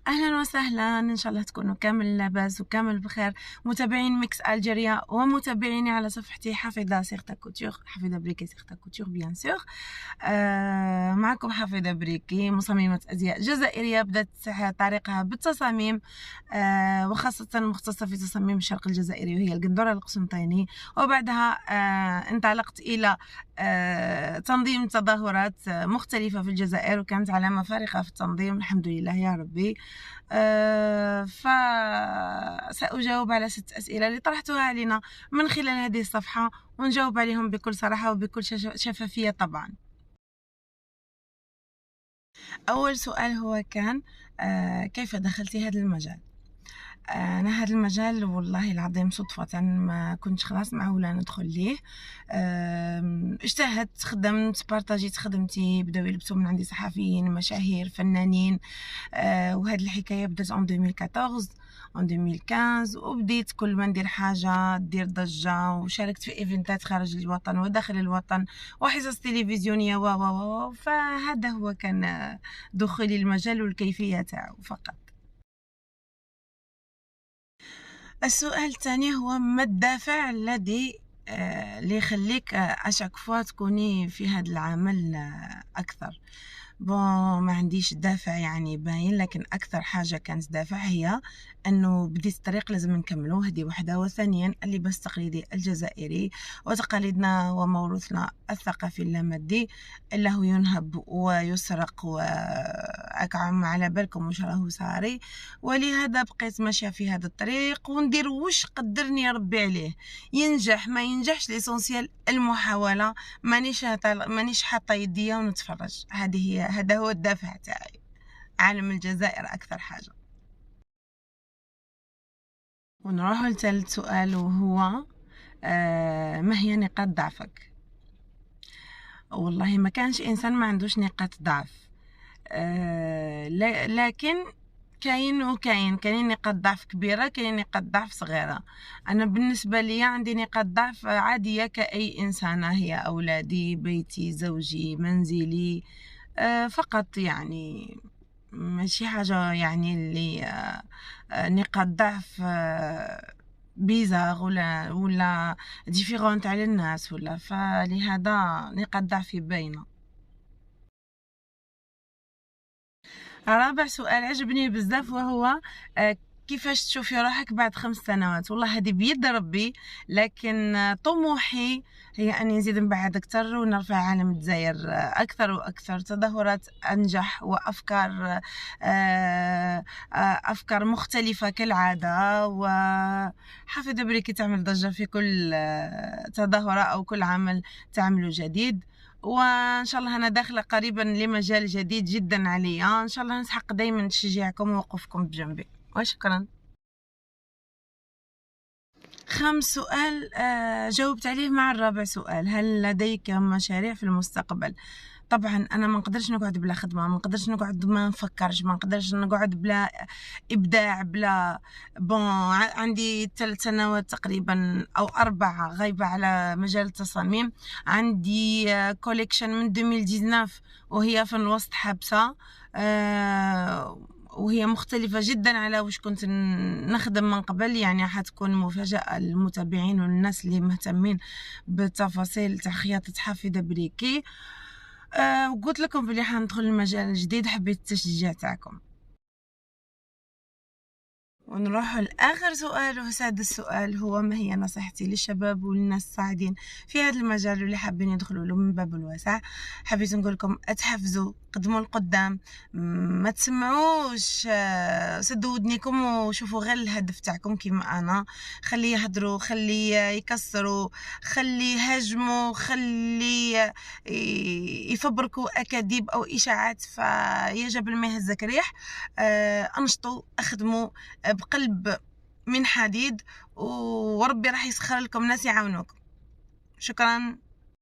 أهلا وسهلا، إن شاء الله تكونوا كامل لاباس وكامل بخير. متابعين ميكس ألجيريا ومتابعيني على صفحتي حافظة سيغتا كوتور، حافظة بريكي سيغتا كوتور بيان سور. معكم حافظة بريكي، مصممة أزياء جزائرية بدأت طريقها بالتصاميم، وخاصة مختصة في تصاميم الشرق الجزائري وهي القندورة القسنطيني. وبعدها انطلقت إلى تنظيم تظاهرات مختلفة في الجزائر، وكانت علامة فارقة في التنظيم الحمد لله يا ربي. فسأجاوب على 6 أسئلة اللي طرحتها علينا من خلال هذه الصفحة، ونجاوب عليهم بكل صراحة وبكل شفافية طبعا. أول سؤال هو كان كيف دخلتي هذا المجال؟ انا هذا المجال والله العظيم صدفه، ما كنتش خلاص معوله ندخل ليه. اجتهدت، خدمت، بارطاجيت خدمتي، بداو يلبسوا من عندي صحفيين، مشاهير، فنانين. وهذه الحكايه بدات en 2014 en 2015، وبديت كل ما ندير حاجه دير ضجه، وشاركت في ايفنتات خارج الوطن وداخل الوطن وحصص تلفزيونيه فهذا هو كان دخولي المجال والكيفيه تاعو فقط. السؤال الثاني هو ما الدافع الذي اللي يخليك اشاك فوا تكوني في هذا العمل اكثر؟ ما عنديش دافع يعني باين، لكن اكثر حاجه كانت دافع هي انه بديت الطريق لازم نكملو، هذه وحده. وثانيا اللباس التقليدي الجزائري وتقاليدنا وموروثنا الثقافي اللامادي الا هو ينهب ويسرق، وأكعم على بالكم واش راهو صاري. ولهذا بقيت ماشيه في هذا الطريق وندير واش قدرني ربي عليه، ينجح ما ينجحش ليسونسيال المحاوله. مانيش حاطه يديا ونتفرج. هذا هو الدافع تاعي، عالم الجزائر اكثر حاجه. ونروح لثالث سؤال وهو ما هي نقاط ضعفك؟ والله ما كانش انسان ما عندوش نقاط ضعف، لكن كاين نقاط ضعف كبيره، كاين نقاط ضعف صغيره. انا بالنسبه لي عندي نقاط ضعف عاديه كاي انسانه، هي اولادي، بيتي، زوجي، منزلي، فقط. يعني ماشي حاجه يعني اللي نقاط ضعف بيزار ولا ديفيرونت على الناس ولا، فلهذا نقاط ضعفي باينه. رابع سؤال عجبني بزاف وهو كيفاش تشوفي روحك بعد 5 سنوات؟ والله هذه بيد ربي، لكن طموحي هي أني نزيد نبعد أكثر ونرفع عالم الجزائر أكثر وأكثر، تظاهرات أنجح وأفكار أفكار مختلفة كالعادة، وحافظة بريكي تعمل ضجة في كل تظاهرة أو كل عمل تعمله جديد. وان شاء الله انا داخله قريبا لمجال جديد جدا عليا، ان شاء الله نسحق دائما تشجيعكم ووقوفكم بجنبي، وشكرا. 5 سؤال جاوبت عليه مع الرابع سؤال، هل لديك مشاريع في المستقبل؟ طبعا انا ما نقدرش نقعد بلا خدمه، ما نقدرش نقعد ما نفكرش، ما نقدرش نقعد بلا ابداع، بلا عندي 3 سنوات تقريبا او 4 غايبه على مجال التصاميم. عندي كوليكشن من 2019 وهي في الوسط حابسه، وهي مختلفة جدا على وش كنت نخدم من قبل. يعني حتكون مفاجأة للمتابعين والناس اللي مهتمين بالتفاصيل تاع خياطة حافظة بريكي. وقلت لكم بلي حندخل المجال الجديد، حبيت التشجيع تاعكم. ونروح لآخر سؤال وسادس سؤال، هو ما هي نصيحتي للشباب والناس الصاعدين في هذا المجال واللي حابين يدخلوا له من باب الواسع؟ حبيت نقول لكم اتحفزوا، قدموا القدام، ما تسمعوش، سدوا ودنيكم وشوفوا غير الهدف تاعكم كيما انا. خلي يهضروا، خلي يكسروا، خلي يهاجموا، خلي يفبركوا اكاذيب او اشاعات، فيا جبل ما يهزك ريح. انشطوا، اخدموا بقلب من حديد، وربي راح يسخر لكم ناس يعاونوكم. شكرا.